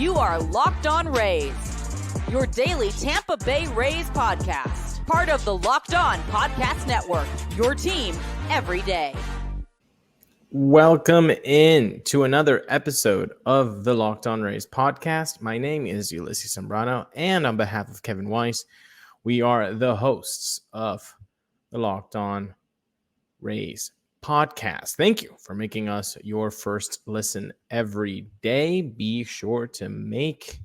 You are Locked On Rays, your daily Tampa Bay Rays podcast. Part of the Locked On Podcast Network, your team every day. Welcome in to another episode of the Locked On Rays podcast. My name is Ulises Sambrano, and on behalf of Kevin Weiss, we are the hosts of the Locked On Rays podcast. Thank you for making us your first listen every day. Be sure to make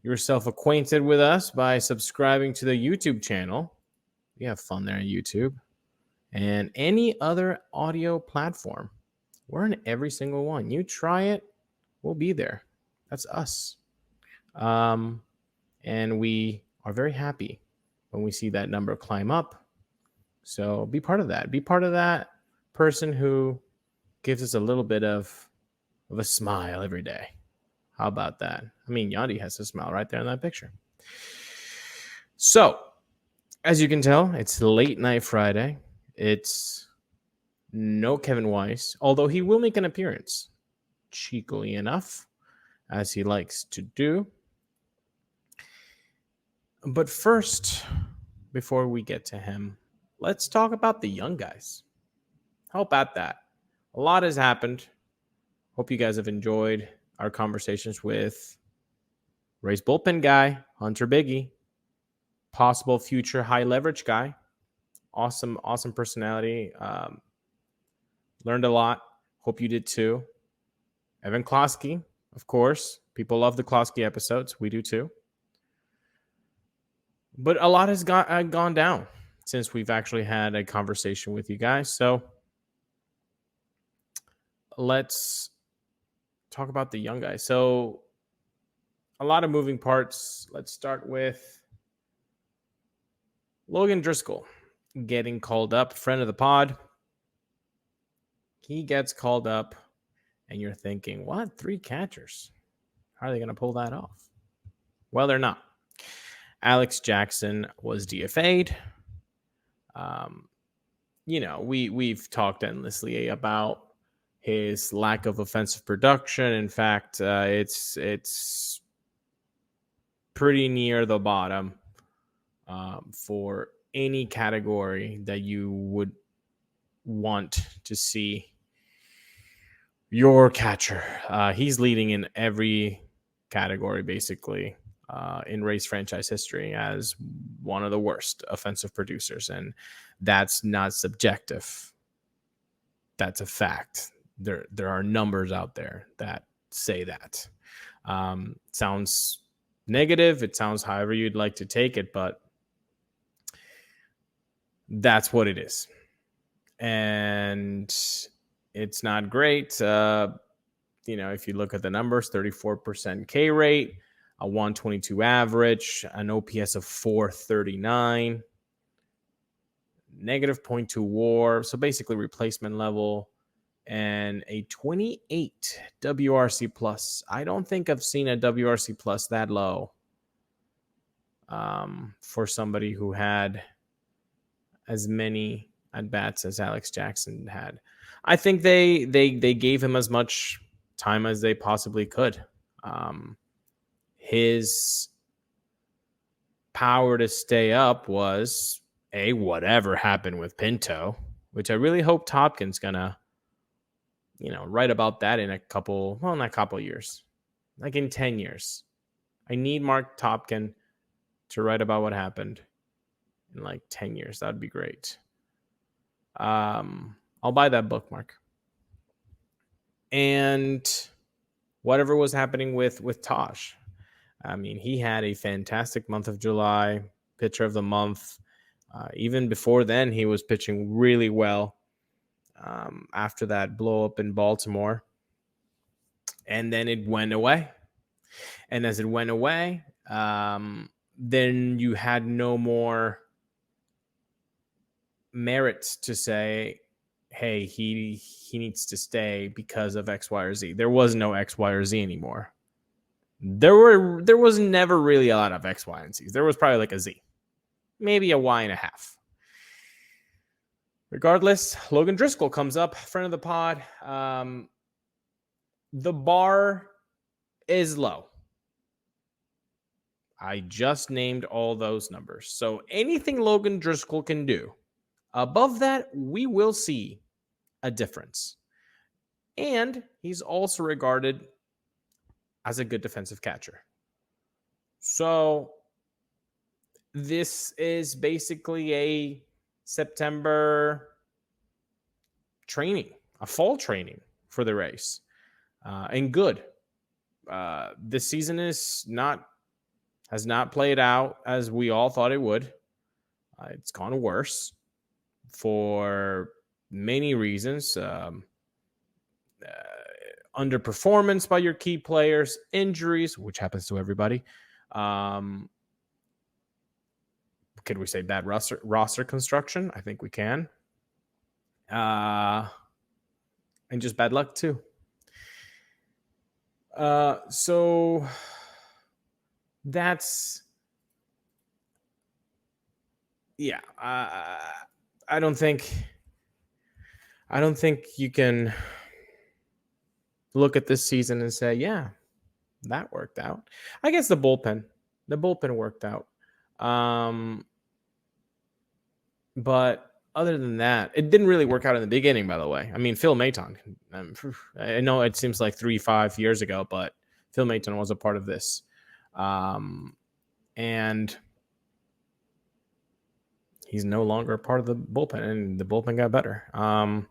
yourself acquainted with us by subscribing to the YouTube channel. We have fun there on YouTube. And any other audio platform. We're in every single one. You try it, we'll be there. That's us. And we are very happy when we see that number climb up. So be part of that. Be part of that person who gives us a little bit of a smile every day. How about that? I mean, Yandy has a smile right there in that picture. So, as you can tell, it's late night Friday. It's no Kevin Weiss, although he will make an appearance, cheekily enough, as he likes to do. But first, before we get to him, let's talk about the young guys. How about that? A lot has happened. Hope you guys have enjoyed our conversations with Rays bullpen guy, Hunter Biggie, possible future high leverage guy. Awesome personality. Learned a lot. Hope you did too. Evan Klosky, of course. People love the Klosky episodes. We do too. But a lot has gone down since we've actually had a conversation with you guys. So let's talk about the young guys. So a lot of moving parts. Let's start with Logan Driscoll getting called up, friend of the pod. He gets called up, and you're thinking, what? 3 catchers? How are they going to pull that off? Well, they're not. Alex Jackson was DFA'd. We've talked endlessly about his lack of offensive production. In fact, it's pretty near the bottom for any category that you would want to see your catcher. He's leading in every category, basically, in Rays franchise history as one of the worst offensive producers. And that's not subjective. That's a fact. There are numbers out there that say that. Sounds negative. It sounds however you'd like to take it, but that's what it is. And it's not great. If you look at the numbers, 34% K rate, a 122 average, an OPS of 439, negative 0.2 WAR. So basically replacement level, and a 28 WRC plus. I don't think I've seen a WRC plus that low for somebody who had as many at-bats as Alex Jackson had. I think they gave him as much time as they possibly could. His power to stay up was, whatever happened with Pinto, which I really hope Topkin's going to, write about that in not a couple years, like in 10 years. I need Mark Topkin to write about what happened in like 10 years. That'd be great. I'll buy that bookmark. And whatever was happening with Tosh. I mean, he had a fantastic month of July, pitcher of the month. Even before then, he was pitching really well after that blow up in Baltimore. And then it went away. And as it went away, then you had no more merit to say, hey, he needs to stay because of X, Y, or Z. There was no X, Y, or Z anymore. There was never really a lot of X, Y, and Z's. There was probably like a Z, maybe a Y and a half. Regardless, Logan Driscoll comes up, friend of the pod. The bar is low. I just named all those numbers. So anything Logan Driscoll can do above that, we will see a difference. And he's also regarded as a good defensive catcher. So this is basically a September training, a fall training for the Rays. And good. This season has not played out as we all thought it would. It's gone worse for many reasons. Underperformance by your key players, injuries, which happens to everybody. Could we say bad roster construction? I think we can. And just bad luck too. So that's, yeah. I don't think you can look at this season and say, yeah, that worked out. I guess the bullpen worked out. But other than that, it didn't really work out in the beginning, by the way. I mean, Phil Maton, I know it seems like 3-5 years ago, but Phil Maton was a part of this. And he's no longer a part of the bullpen, and the bullpen got better.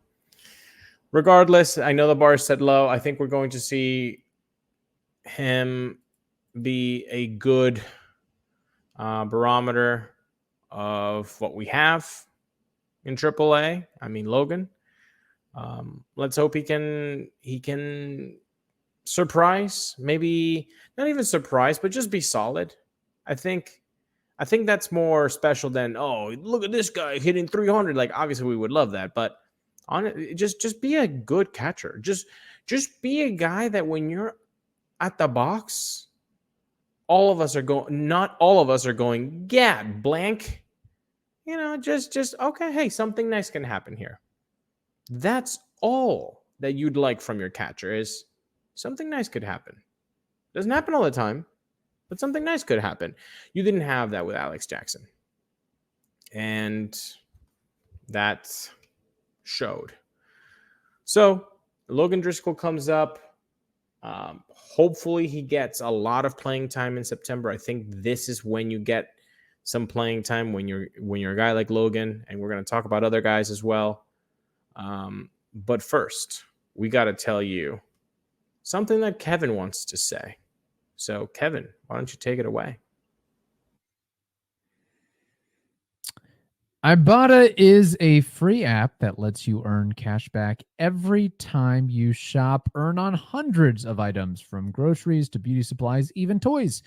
Regardless, I know the bar is set low. I think we're going to see him be a good barometer of what we have in AAA. I mean, Logan. Let's hope he can surprise. Maybe not even surprise, but just be solid. I think that's more special than, oh, look at this guy hitting 300. Like, obviously we would love that, but just be a good catcher. Just be a guy that when you're at the box, not all of us are going, yeah, blank. You know, just okay, hey, something nice can happen here. That's all that you'd like from your catcher, is something nice could happen. Doesn't happen all the time, but something nice could happen. You didn't have that with Alex Jackson. And that showed. So Logan Driscoll comes up. Hopefully he gets a lot of playing time in September. I think this is when you get some playing time, when you're a guy like Logan, and we're going to talk about other guys as well. But first, we got to tell you something that Kevin wants to say. So, Kevin, why don't you take it away? Ibata is a free app that lets you earn cash back every time you shop. Earn on hundreds of items, from groceries to beauty supplies, even toys.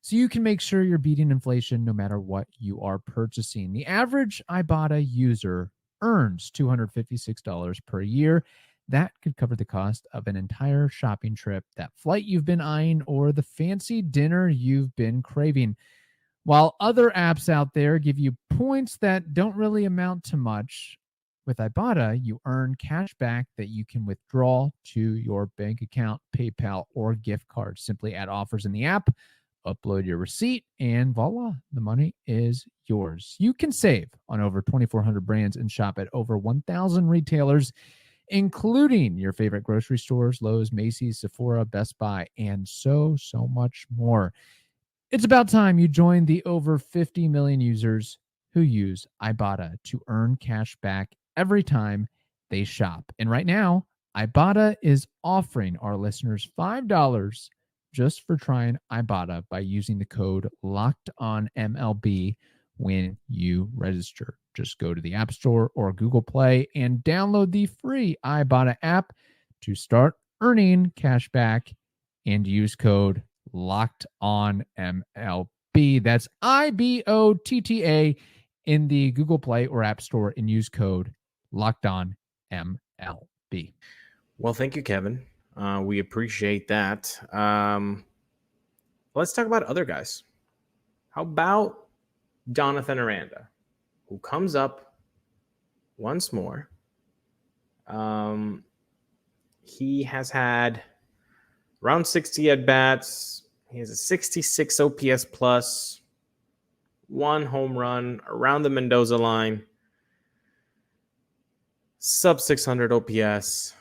So you can make sure you're beating inflation no matter what you are purchasing. The average Ibata user earns $256 per year. That could cover the cost of an entire shopping trip, that flight you've been eyeing, or the fancy dinner you've been craving. While other apps out there give you points that don't really amount to much, with Ibata, you earn cash back that you can withdraw to your bank account, PayPal, or gift card. Simply add offers in the app, upload your receipt, and voila, the money is yours. You can save on over 2,400 brands and shop at over 1,000 retailers, including your favorite grocery stores, Lowe's, Macy's, Sephora, Best Buy, and so much more. It's about time you join the over 50 million users who use Ibata to earn cash back every time they shop. And right now, Ibata is offering our listeners $5 just for trying Ibata by using the code LOCKEDONMLB when you register. Just go to the App Store or Google Play and download the free Ibata app to start earning cash back, and use code LOCKEDONMLB. That's IBOTTA in the Google Play or App Store, and use code LOCKEDONMLB. Well, thank you, Kevin. We appreciate that. Let's talk about other guys. How about Jonathan Aranda, who comes up once more? He has had Around 60 at bats. He has a 66 OPS plus, 1 home run around the Mendoza line, sub 600 OPS.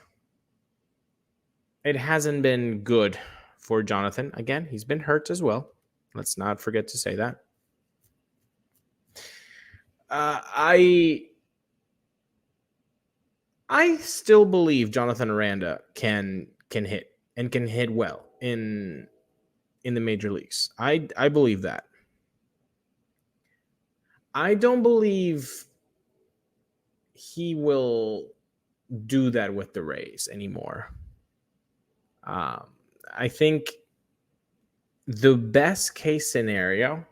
It hasn't been good for Jonathan. Again, he's been hurt as well. Let's not forget to say that. I still believe Jonathan Aranda can hit and can hit well in the major leagues. I believe that. I don't believe he will do that with the Rays anymore. I think the best case scenario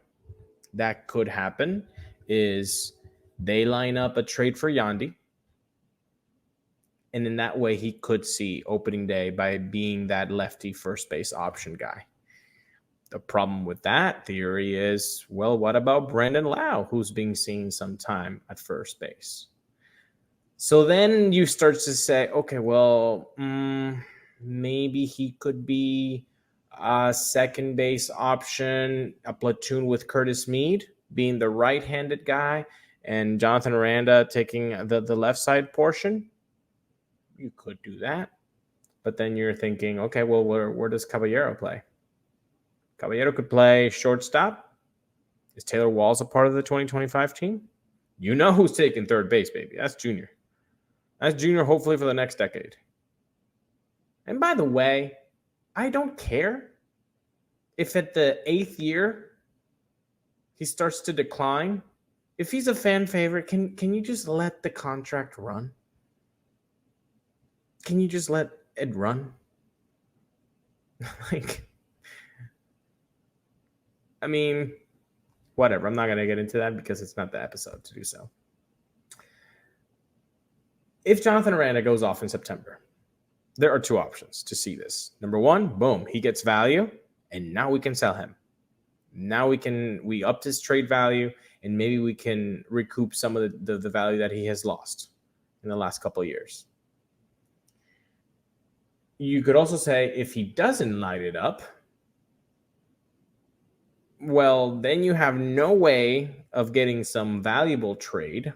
that could happen is they line up a trade for Yandy. And in that way, he could see opening day by being that lefty first base option guy. The problem with that theory is, well, what about Brandon Lowe, who's being seen sometime at first base? So then you start to say, okay, well, maybe he could be a second base option, a platoon with Curtis Mead being the right-handed guy and Jonathan Aranda taking the left side portion. You could do that. But then you're thinking, okay, well, where does Caballero play? Caballero could play shortstop. Is Taylor Walls a part of the 2025 team? You know who's taking third base, baby. That's Junior. That's Junior, hopefully for the next decade. And by the way, I don't care if at the 8th year he starts to decline. If he's a fan favorite, can you just let the contract run? Can you just let it run? I mean, whatever. I'm not going to get into that because it's not the episode to do so. If Jonathan Aranda goes off in September, there are 2 options to see this. Number 1, boom, he gets value, and now we can sell him. Now we upped his trade value, and maybe we can recoup some of the value that he has lost in the last couple of years. You could also say if he doesn't light it up, well, then you have no way of getting some valuable trade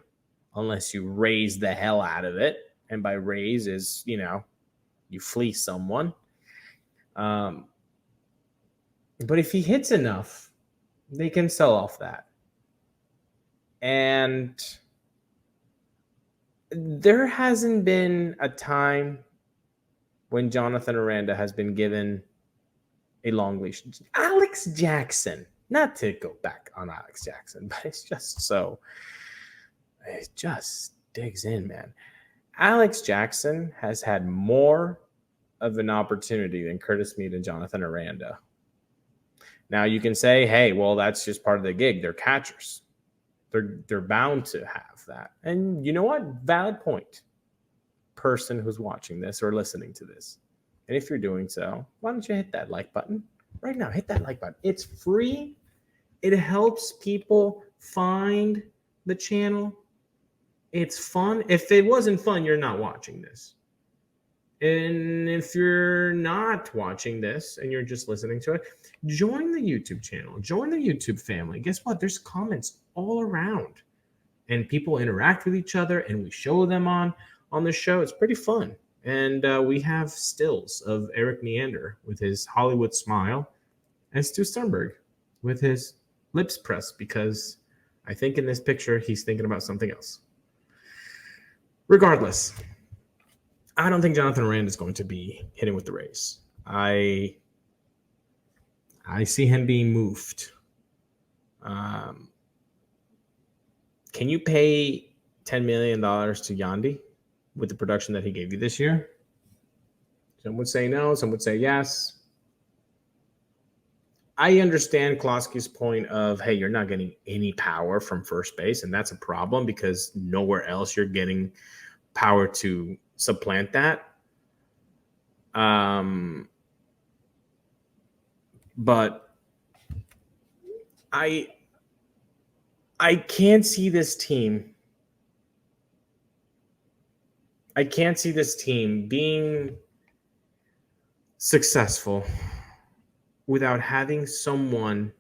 unless you raise the hell out of it. And by raise is, you fleece someone. But if he hits enough, they can sell off that. And there hasn't been a time when Jonathan Aranda has been given a long leash. Alex Jackson, not to go back on Alex Jackson, but it just digs in, man. Alex Jackson has had more of an opportunity than Curtis Mead and Jonathan Aranda. Now you can say, hey, well, that's just part of the gig. They're catchers. They're bound to have that. And you know what? Valid point. Person who's watching this or listening to this. And if you're doing so, why don't you hit that like button right now? Hit that like button. It's free. It helps people find the channel. It's fun. If it wasn't fun, you're not watching this. And if you're not watching this and you're just listening to it, join the YouTube channel. Join the YouTube family. Guess what? There's comments all around. And people interact with each other and we show them on the show. It's pretty fun. And we have stills of Eric Neander with his Hollywood smile and Stu Sternberg with his lips pressed because I think in this picture he's thinking about something else. Regardless, I don't think Jonathan Aranda is going to be hitting with the Rays. I see him being moved. Can you pay $10 million to Yandy with the production that he gave you this year? Some would say no. Some would say yes. I understand Klosky's point of, hey, you're not getting any power from first base, and that's a problem because nowhere else you're getting power to supplant that. But I can't see this team. I can't see this team being successful without having someone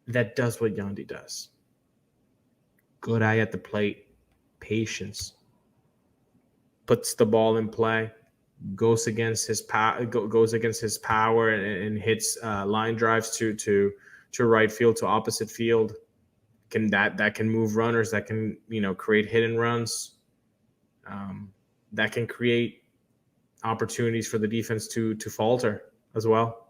that does what Yandy does. Good eye at the plate, patience, puts the ball in play, goes against his power and hits line drives to right field, to opposite field. That can move runners, that can create hit and runs, that can create opportunities for the defense to falter as well.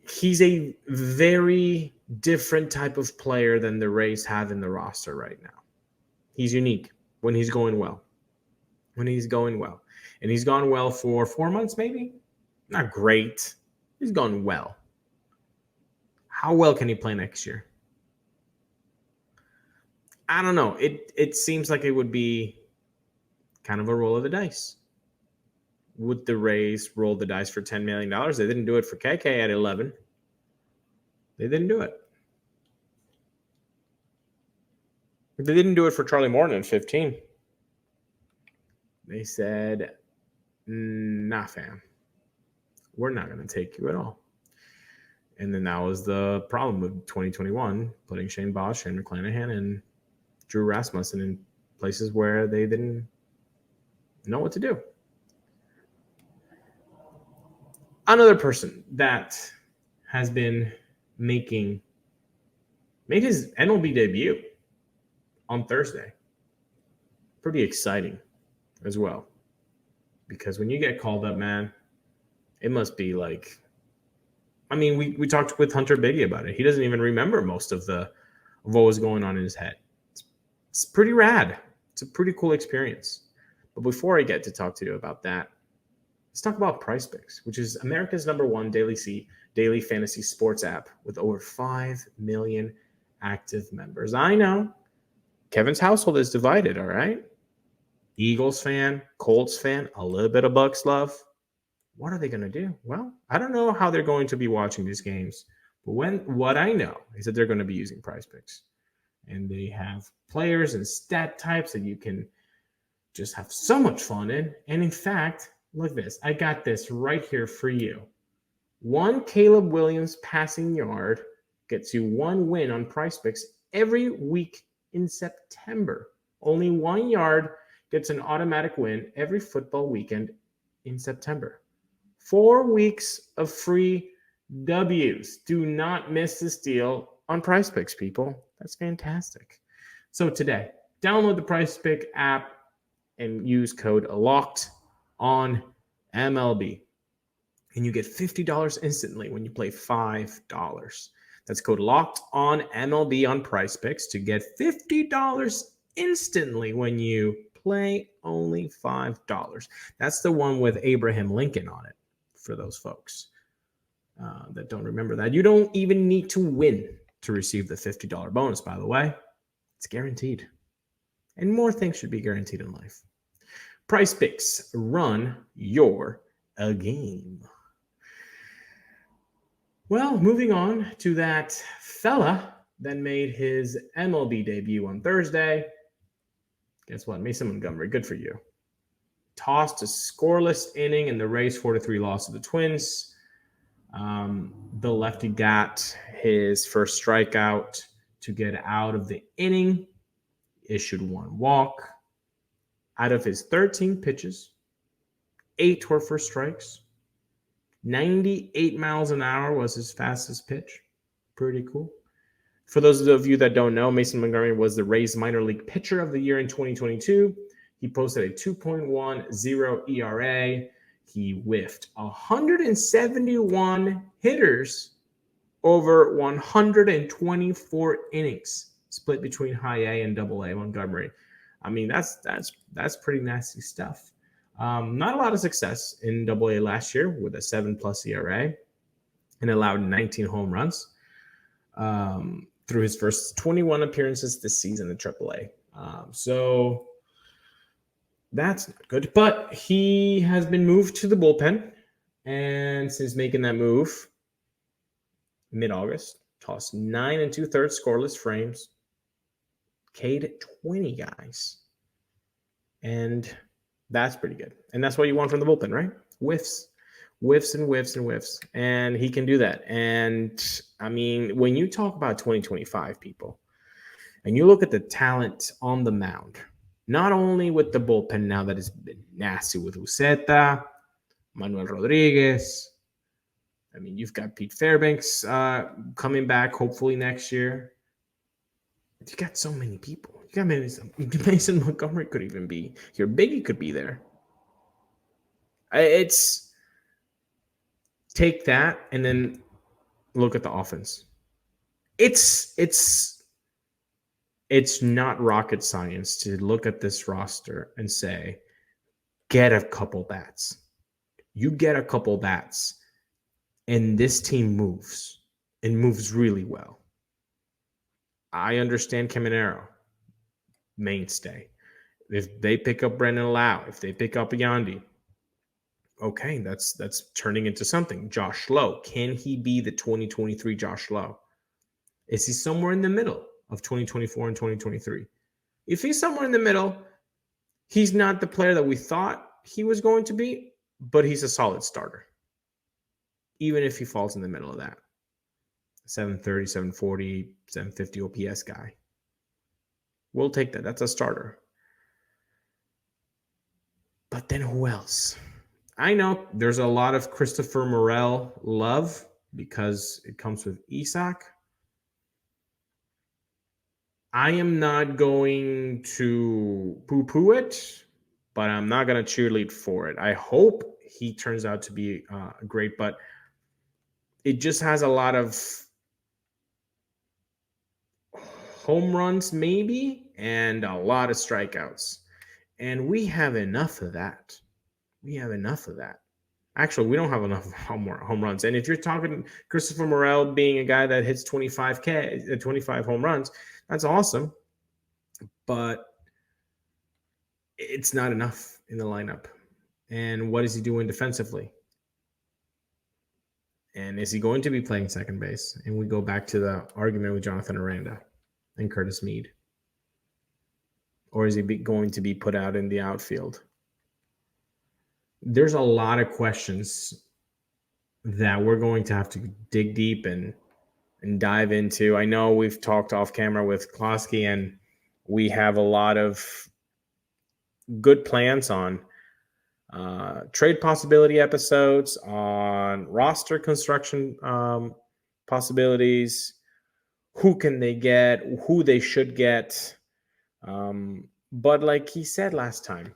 He's a very different type of player than the Rays have in the roster right now. He's unique when he's going well. And he's gone well for 4 months, maybe. Not great. He's gone well. How well can he play next year? I don't know. It seems like it would be kind of a roll of the dice. Would the Rays roll the dice for $10 million? They didn't do it for KK at 11. They didn't do it. They didn't do it for Charlie Morton at 15. They said, nah, fam. We're not going to take you at all. And then that was the problem with 2021, putting Shane Bosch, Shane McClanahan, and Drew Rasmussen in places where they didn't know what to do. Another person that has been made his MLB debut on Thursday. Pretty exciting as well. Because when you get called up, man, it must be like, I mean, we talked with Hunter Biggie about it. He doesn't even remember most of what was going on in his head. It's pretty rad. It's a pretty cool experience. But before I get to talk to you about that, let's talk about PrizePicks, which is America's #1 daily fantasy sports app with over 5 million active members. I know Kevin's household is divided, all right? Eagles fan, Colts fan, a little bit of Bucks love. What are they going to do? Well, I don't know how they're going to be watching these games, but what I know is that they're going to be using PrizePicks. And they have players and stat types that you can just have so much fun in. And in fact, look at this. I got this right here for you. 1 Caleb Williams passing yard gets you 1 win on PrizePicks every week in September. Only 1 yard gets an automatic win every football weekend in September. 4 weeks of free W's. Do not miss this deal on PrizePicks, people. That's fantastic. So today, download the PrizePick app and use code LOCKEDONMLB. And you get $50 instantly when you play $5. That's code LOCKEDONMLB on PrizePicks to get $50 instantly when you play only $5. That's the one with Abraham Lincoln on it, for those folks that don't remember that. You don't even need to win to receive the $50 bonus, by the way. It's guaranteed. And more things should be guaranteed in life. PrizePicks, run your game. Well, moving on to that fella that made his MLB debut on Thursday. Guess what? Mason Montgomery, good for you. Tossed a scoreless inning in the Rays 4-3 loss to the Twins. The lefty got his first strikeout to get out of the inning. Issued 1 walk. Out of his 13 pitches, 8 were for strikes. 98 miles an hour was his fastest pitch. Pretty cool. For those of you that don't know, Mason Montgomery was the Rays minor league pitcher of the year in 2022. He posted a 2.10 ERA. He whiffed 171 hitters over 124 innings, split between high A and double A Montgomery. I mean, that's pretty nasty stuff. Not a lot of success in double A last year with a 7+ ERA and allowed 19 home runs through his first 21 appearances this season in AAA. So that's not good. But he has been moved to the bullpen. And since making that move mid-August, tossed 9 2/3 scoreless frames, K'd 20 guys. And That's pretty good. And that's what you want from the bullpen, right? Whiffs and whiffs and whiffs. And he can do that. And I mean, when you talk about 2025 people and you look at the talent on the mound, not only with the bullpen now that has been nasty with Uceta, Manuel Rodriguez. I mean, you've got Pete Fairbanks coming back hopefully next year. You got so many people. You got Mason Montgomery could even be here. Biggie could be there. It's take that and then look at the offense. It's not rocket science to look at this roster and say, get a couple bats. You get a couple bats, and this team moves and moves really well. I understand Caminero, mainstay. If they pick up Brendan Lowe, if they pick up Yandy, okay, that's turning into something. Josh Lowe, can he be the 2023 Josh Lowe? Is he somewhere in the middle of 2024 and 2023? If he's somewhere in the middle, he's not the player that we thought he was going to be, but he's a solid starter. Even if he falls in the middle of that. 730, 740, 750 OPS guy. We'll take that. That's a starter. But then who else? I know there's a lot of Christopher Morel love because it comes with Isaac. I am not going to poo-poo it, but I'm not going to cheerlead for it. I hope he turns out to be great, but it just has a lot of home runs maybe and a lot of strikeouts. And we have enough of that. Actually, we don't have enough home runs. And if you're talking Christopher Morel being a guy that hits 25 home runs, that's awesome. But it's not enough in the lineup. And what is he doing defensively? And is he going to be playing second base? And we go back to the argument with Jonathan Aranda and Curtis Mead. Or is he going to be put out in the outfield? There's a lot of questions that we're going to have to dig deep and dive into. I know we've talked off camera with Klosky, and we have a lot of good plans on trade possibility episodes, on roster construction possibilities, who can they get, who they should get. But like he said last time,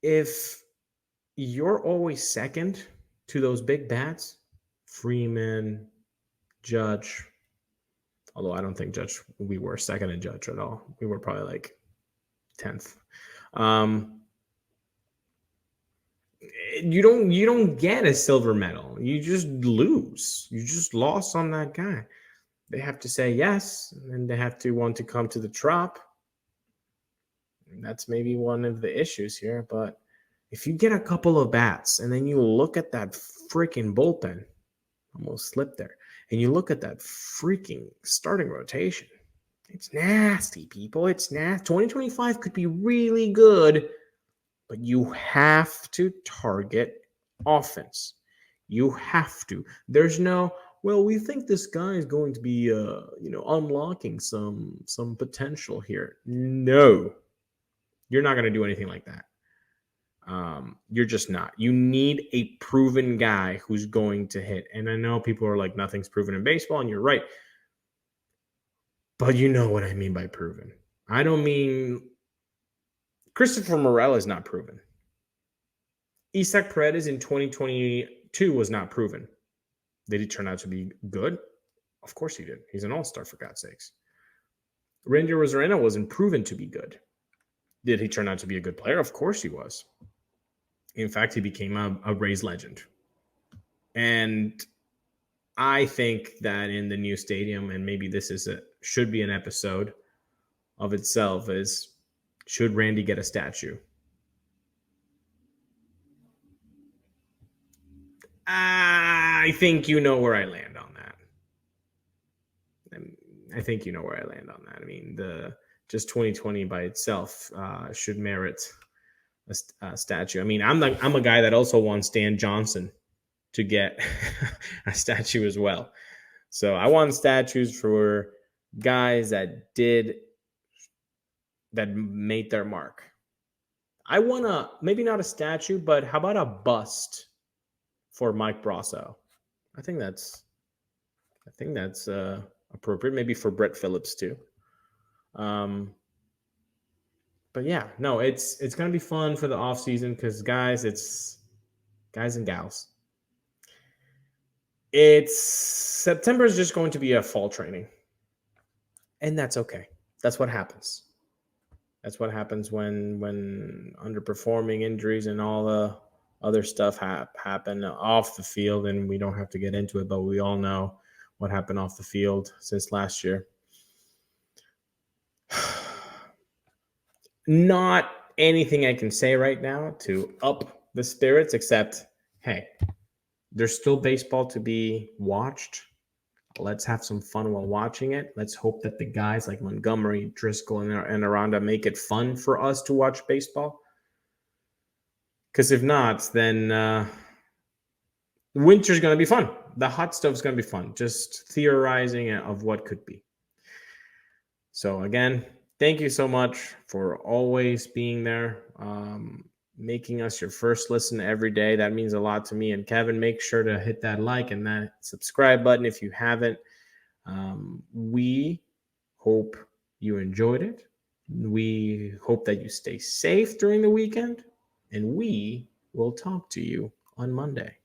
if you're always second to those big bats, Freeman, Judge, although I don't think Judge, we were second in Judge at all. We were probably like 10th. You don't get a silver medal. You just lose. You just lost on that guy. They have to say yes, and they have to want to come to the Trop. And that's maybe one of the issues here. But if you get a couple of bats and then you look at that freaking bullpen, almost slipped there, and you look at that freaking starting rotation, it's nasty, people. It's nasty. 2025 could be really good, but you have to target offense. You have to. There's no, well, we think this guy is going to be, unlocking some potential here. No, you're not going to do anything like that. You're just not. You need a proven guy who's going to hit. And I know people are like, nothing's proven in baseball, and you're right. But you know what I mean by proven. I don't mean Christopher Morel is not proven. Isaac Paredes in 2022 was not proven. Did he turn out to be good? Of course he did. He's an all-star, for God's sakes. Randy Rosarena wasn't proven to be good. Did he turn out to be a good player? Of course he was. In fact, he became a Rays legend. And I think that in the new stadium, and maybe this should be an episode of itself, is should Randy get a statue? I think you know where I land on that. I mean, just 2020 by itself should merit a statue. I mean, I'm a guy that also wants Dan Johnson to get a statue as well. So I want statues for guys that made their mark. I want maybe not a statue, but how about a bust for Mike Brasso? I think that's appropriate. Maybe for Brett Phillips too. But yeah, no, it's gonna be fun for the off season because guys and gals. September is just going to be a fall training, and that's okay. That's what happens. That's what happens when underperforming, injuries, and all the other stuff happen off the field, and we don't have to get into it, but we all know what happened off the field since last year. Not anything I can say right now to up the spirits, except, hey, there's still baseball to be watched. Let's have some fun while watching it. Let's hope that the guys like Montgomery, Driscoll, and Aranda make it fun for us to watch baseball. Because if not, then winter's going to be fun. The hot stuff's going to be fun. Just theorizing of what could be. So again, thank you so much for always being there, making us your first listen every day. That means a lot to me and Kevin. Make sure to hit that like and that subscribe button if you haven't. We hope you enjoyed it. We hope that you stay safe during the weekend, and we will talk to you on Monday.